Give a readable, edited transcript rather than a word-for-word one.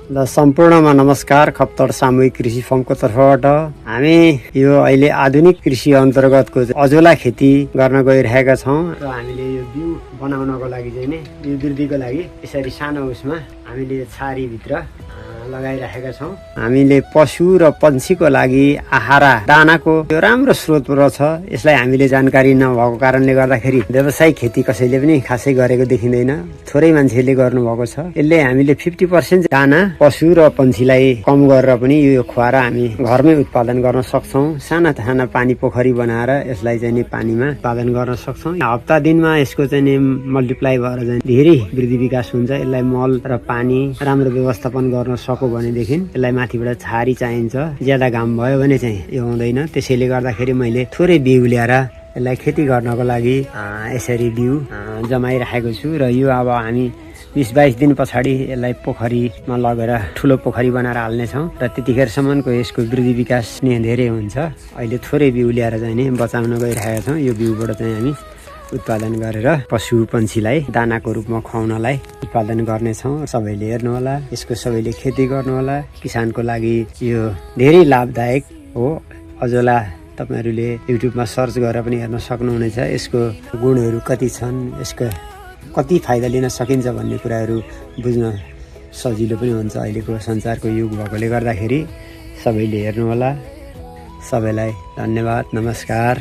ल सम्पूर्णमा नमस्कार। खप्तर सामूहिक कृषि फर्मको तर्फबाट हामी यो अहिले आधुनिक कृषि अन्तर्गतको अजोला खेती गर्न गइरहेका छौँ र हामीले यो बिउ बनाउनको लागि चाहिँ नि बिउ वृद्धिको लागि यसरी सानो उसमा हामीले छारीभित्र लगाइरहेका छौँ। हामीले पशु र पन्छीको लागि आहारा दानाको यो राम्रो स्रोत रहेछ। यसलाई हामीले जानकारी नभएको कारणले गर्दाखेरि व्यावसायिक खेती कसैले पनि खासै गरेको देखिँदैन, थोरै मान्छेले गर्नुभएको छ। यसले हामीले 50% दाना पशु र पन्छीलाई कम गरेर पनि यो खुवाएर हामी घरमै उत्पादन गर्न सक्छौँ। साना साना पानी पोखरी बनाएर यसलाई चाहिँ नि पानीमा उत्पादन गर्न सक्छौँ। हप्ता दिनमा यसको चाहिँ नि मल्टिप्लाई भएर चाहिँ धेरै वृद्धि विकास हुन्छ। यसलाई मल र पानी राम्रो व्यवस्थापन गर्न सक्यो भनेदेखि यसलाई माथिबाट छारी चाहिन्छ। ज्यादा घाम भयो भने चाहिँ यो हुँदैन। त्यसैले गर्दाखेरि मैले थोरै बिउ ल्याएर यसलाई खेती गर्नको लागि यसरी बिउ जमाइराखेको छु र यो अब हामी 20-22 दिन पछाडि यसलाई पोखरीमा लगेर ठुलो पोखरी बनाएर हाल्नेछौँ र त्यतिखेरसम्मको यसको वृद्धि विकास नै धेरै हुन्छ। अहिले थोरै बिउ ल्याएर चाहिँ नि बचाउन गइरहेका छौँ। यो बिउबाट चाहिँ हामी उत्पादन गरेर पशु पन्छीलाई दानाको रूपमा खुवाउनलाई उत्पादन गर्नेछौँ। सबैले हेर्नुहोला, यसको सबैले खेती गर्नुहोला। किसानको लागि यो धेरै लाभदायक हो। अजोला तपाईँहरूले युट्युबमा सर्च गरेर पनि हेर्न सक्नुहुनेछ। यसको गुणहरू कति छन्, यसको कति फाइदा लिन सकिन्छ भन्ने कुराहरू बुझ्न सजिलो पनि हुन्छ। अहिलेको संसारको युग भएकोले गर्दाखेरि सबैले हेर्नुहोला। सबैलाई धन्यवाद, नमस्कार।